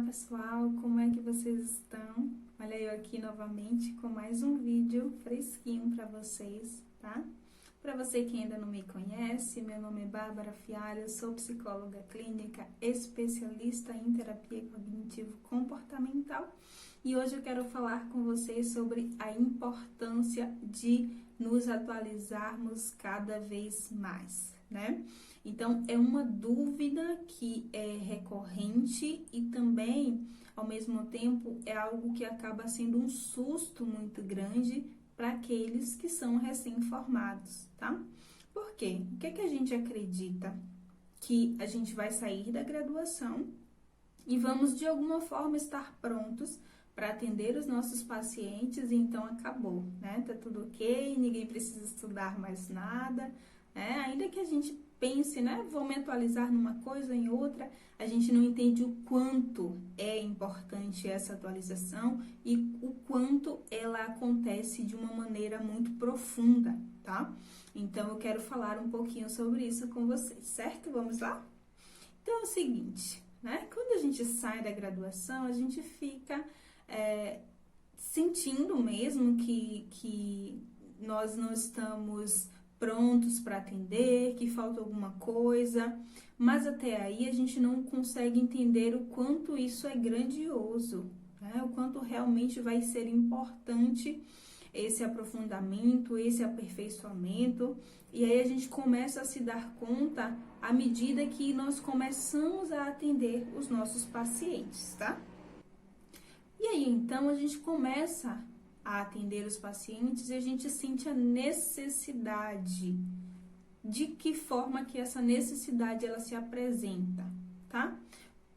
pessoal, como é que vocês estão? Olha eu aqui novamente com mais um vídeo fresquinho para vocês, tá? Para você que ainda não me conhece, meu nome é Bárbara Fialho, eu sou psicóloga clínica, especialista em terapia cognitivo-comportamental e hoje eu quero falar com vocês sobre a importância de nos atualizarmos cada vez mais, né? Então, é uma dúvida que é recorrente e também, ao mesmo tempo, é algo que acaba sendo um susto muito grande para aqueles que são recém-formados, tá? Por quê? O que é que a gente acredita? Que a gente vai sair da graduação e vamos, de alguma forma, estar prontos para atender os nossos pacientes e então acabou, né? Tá tudo ok, ninguém precisa estudar mais nada, né? Ainda que a gente pense, né? Vou me atualizar numa coisa ou em outra, a gente não entende o quanto é importante essa atualização e o quanto ela acontece de uma maneira muito profunda, tá? Então, eu quero falar um pouquinho sobre isso com vocês, certo? Vamos lá? Então, é o seguinte, né? Quando a gente sai da graduação, a gente fica sentindo mesmo que nós não estamos prontos para atender, que falta alguma coisa, mas até aí a gente não consegue entender o quanto isso é grandioso, né? O quanto realmente vai ser importante esse aprofundamento, esse aperfeiçoamento, e aí a gente começa a se dar conta à medida que nós começamos a atender os nossos pacientes, tá? E aí, então, a gente começa a atender os pacientes e a gente sente a necessidade. De que forma que essa necessidade ela se apresenta, tá?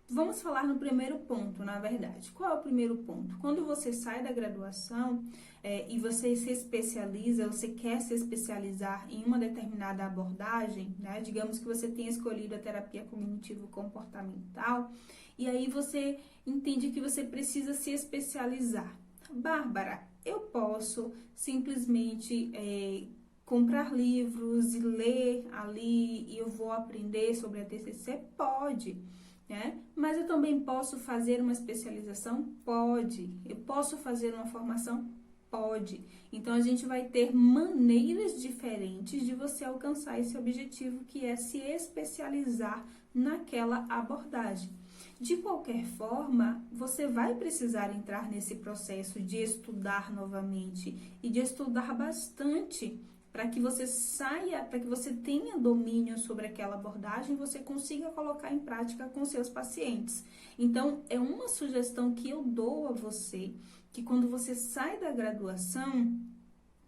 Vamos falar no primeiro ponto, na verdade. Qual é o primeiro ponto? Quando você sai da graduação e você se especializa, você quer se especializar em uma determinada abordagem, né? Digamos que você tenha escolhido a terapia cognitivo-comportamental, e aí você entende que você precisa se especializar. Bárbara, eu posso simplesmente comprar livros e ler ali e eu vou aprender sobre a TCC? Pode, né? Mas eu também posso fazer uma especialização? Pode. Eu posso fazer uma formação? Pode. Então, a gente vai ter maneiras diferentes de você alcançar esse objetivo, que é se especializar naquela abordagem. De qualquer forma, você vai precisar entrar nesse processo de estudar novamente e de estudar bastante para que você saia, para que você tenha domínio sobre aquela abordagem e você consiga colocar em prática com seus pacientes. Então, é uma sugestão que eu dou a você, que quando você sai da graduação,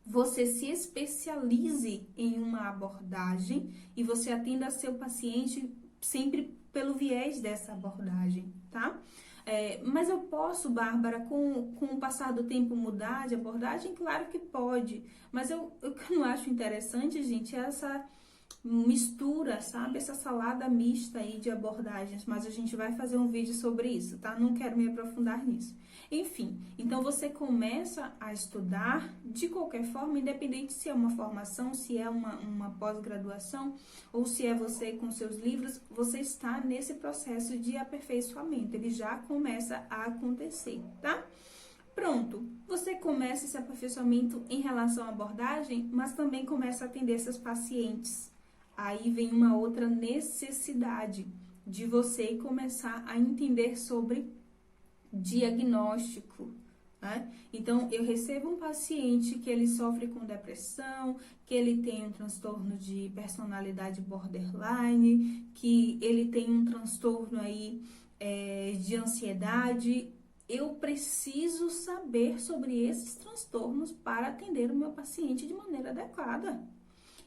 você se especialize em uma abordagem e você atenda seu paciente sempre pelo viés dessa abordagem, tá? Mas eu posso, Bárbara, com o passar do tempo mudar de abordagem? Claro que pode, mas o que eu não acho interessante, gente, é essa mistura, sabe? Essa salada mista aí de abordagens, mas a gente vai fazer um vídeo sobre isso, tá? Não quero me aprofundar nisso. Enfim, então você começa a estudar de qualquer forma, independente se é uma formação, se é uma pós-graduação, ou se é você com seus livros, você está nesse processo de aperfeiçoamento, ele já começa a acontecer, tá? Pronto, você começa esse aperfeiçoamento em relação à abordagem, mas também começa a atender seus pacientes. Aí vem uma outra necessidade de você começar a entender sobre diagnóstico, né? Então, eu recebo um paciente que ele sofre com depressão, que ele tem um transtorno de personalidade borderline, que ele tem um transtorno aí de ansiedade. Eu preciso saber sobre esses transtornos para atender o meu paciente de maneira adequada.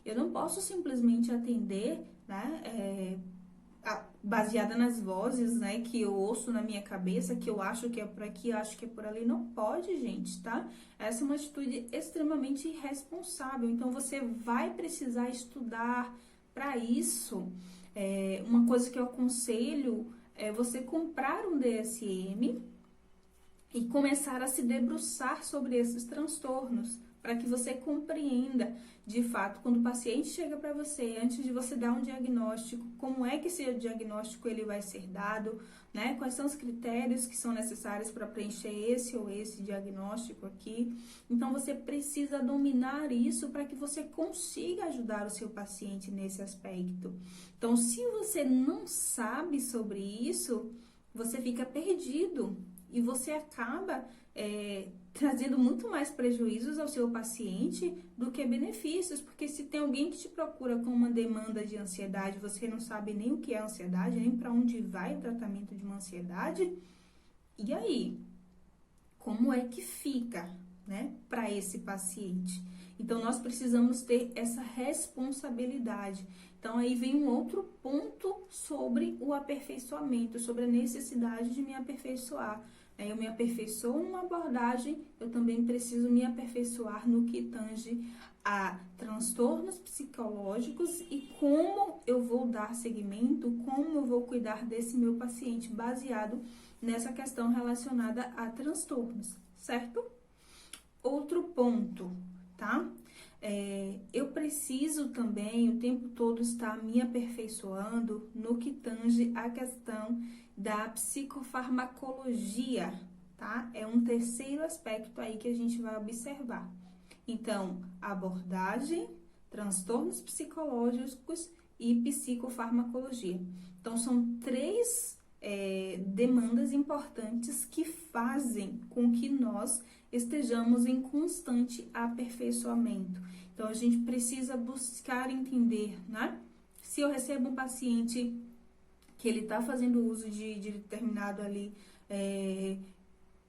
Eu não posso simplesmente atender, né, baseada nas vozes, né, que eu ouço na minha cabeça, que eu acho que é por aqui, eu acho que é por ali. Não pode, gente, tá? Essa é uma atitude extremamente irresponsável. Então, você vai precisar estudar para isso. Uma coisa que eu aconselho é você comprar um DSM e começar a se debruçar sobre esses transtornos, para que você compreenda, de fato, quando o paciente chega para você, antes de você dar um diagnóstico, como é que esse diagnóstico ele vai ser dado, né? Quais são os critérios que são necessários para preencher esse ou esse diagnóstico aqui. Então, você precisa dominar isso para que você consiga ajudar o seu paciente nesse aspecto. Então, se você não sabe sobre isso, você fica perdido e você acaba trazendo muito mais prejuízos ao seu paciente do que benefícios, porque se tem alguém que te procura com uma demanda de ansiedade, você não sabe nem o que é ansiedade, nem para onde vai o tratamento de uma ansiedade, e aí? Como é que fica, né, para esse paciente? Então, nós precisamos ter essa responsabilidade. Então, aí vem um outro ponto sobre o aperfeiçoamento, sobre a necessidade de me aperfeiçoar. Eu me aperfeiçoo numa abordagem, eu também preciso me aperfeiçoar no que tange a transtornos psicológicos e como eu vou dar seguimento, como eu vou cuidar desse meu paciente, baseado nessa questão relacionada a transtornos, certo? Outro ponto, tá? Eu preciso também o tempo todo estar me aperfeiçoando no que tange a questão da psicofarmacologia, tá? É um terceiro aspecto aí que a gente vai observar. Então, abordagem, transtornos psicológicos e psicofarmacologia. Então, são três demandas importantes que fazem com que nós estejamos em constante aperfeiçoamento. Então, a gente precisa buscar entender, né? Se eu recebo um paciente que ele está fazendo uso de determinado ali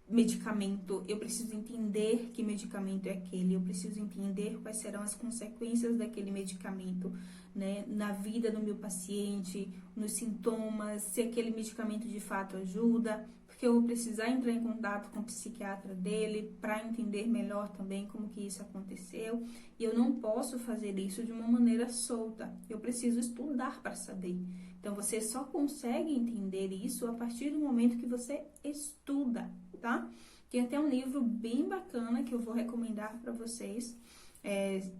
medicamento, eu preciso entender que medicamento é aquele, eu preciso entender quais serão as consequências daquele medicamento, né, na vida do meu paciente, nos sintomas, se aquele medicamento de fato ajuda, porque eu vou precisar entrar em contato com o psiquiatra dele para entender melhor também como que isso aconteceu, e eu não posso fazer isso de uma maneira solta, eu preciso estudar para saber. Então, você só consegue entender isso a partir do momento que você estuda, tá? Tem até um livro bem bacana que eu vou recomendar para vocês,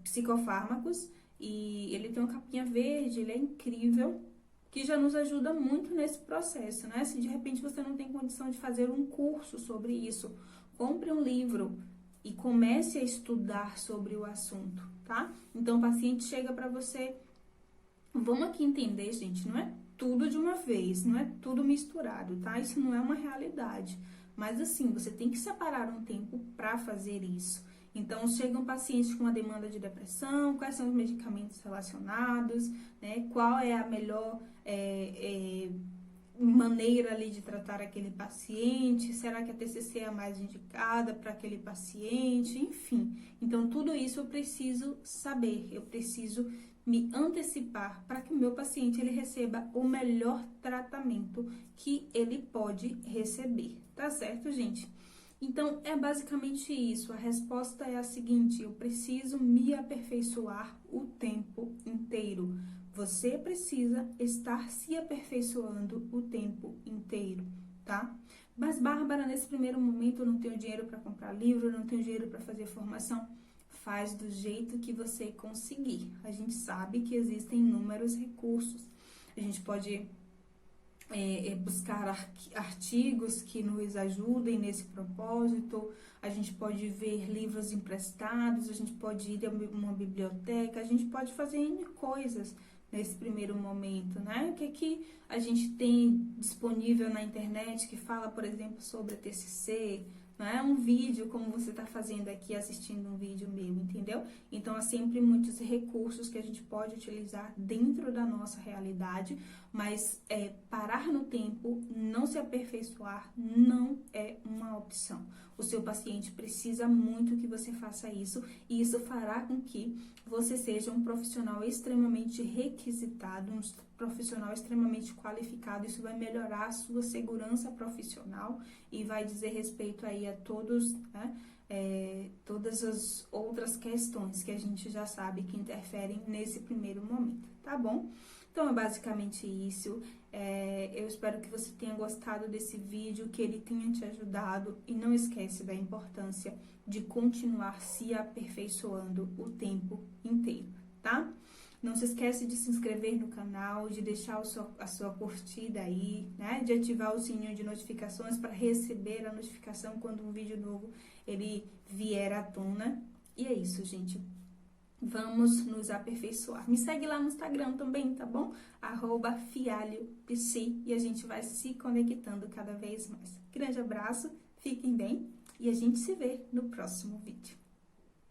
Psicofármacos, e ele tem uma capinha verde, ele é incrível, que já nos ajuda muito nesse processo, né? Se de repente você não tem condição de fazer um curso sobre isso, compre um livro e comece a estudar sobre o assunto, tá? Então, o paciente chega para você. Vamos aqui entender, gente, não é tudo de uma vez, não é tudo misturado, tá? Isso não é uma realidade. Mas assim, você tem que separar um tempo para fazer isso. Então, chega um paciente com uma demanda de depressão, quais são os medicamentos relacionados, né? Qual é a melhor maneira ali de tratar aquele paciente, será que a TCC é a mais indicada para aquele paciente, enfim. Então, tudo isso eu preciso saber, eu preciso me antecipar para que o meu paciente ele receba o melhor tratamento que ele pode receber, tá certo, gente? Então, é basicamente isso. A resposta é a seguinte: eu preciso me aperfeiçoar o tempo inteiro. Você precisa estar se aperfeiçoando o tempo inteiro, tá? Mas, Bárbara, nesse primeiro momento eu não tenho dinheiro para comprar livro, eu não tenho dinheiro para fazer formação. Faz do jeito que você conseguir. A gente sabe que existem inúmeros recursos. A gente pode buscar artigos que nos ajudem nesse propósito, a gente pode ver livros emprestados, a gente pode ir a uma biblioteca, a gente pode fazer N coisas nesse primeiro momento, né? O que a gente tem disponível na internet que fala, por exemplo, sobre a TCC, não é um vídeo como você está fazendo aqui, assistindo um vídeo meu, entendeu? Então, há sempre muitos recursos que a gente pode utilizar dentro da nossa realidade, mas parar no tempo, não se aperfeiçoar, não é uma opção. O seu paciente precisa muito que você faça isso, e isso fará com que você seja um profissional extremamente requisitado, um profissional extremamente qualificado. Isso vai melhorar a sua segurança profissional e vai dizer respeito aí a todos, né, todas as outras questões que a gente já sabe que interferem nesse primeiro momento, tá bom? Então, Então é basicamente isso. Eu espero que você tenha gostado desse vídeo, que ele tenha te ajudado, e não esquece da importância de continuar se aperfeiçoando o tempo inteiro, tá? Não se esquece de se inscrever no canal, de deixar a sua curtida aí, né? De ativar o sininho de notificações para receber a notificação quando um vídeo novo ele vier à tona. E é isso, gente. Vamos nos aperfeiçoar. Me segue lá no Instagram também, tá bom? @fialiopsi, e a gente vai se conectando cada vez mais. Grande abraço, fiquem bem e a gente se vê no próximo vídeo.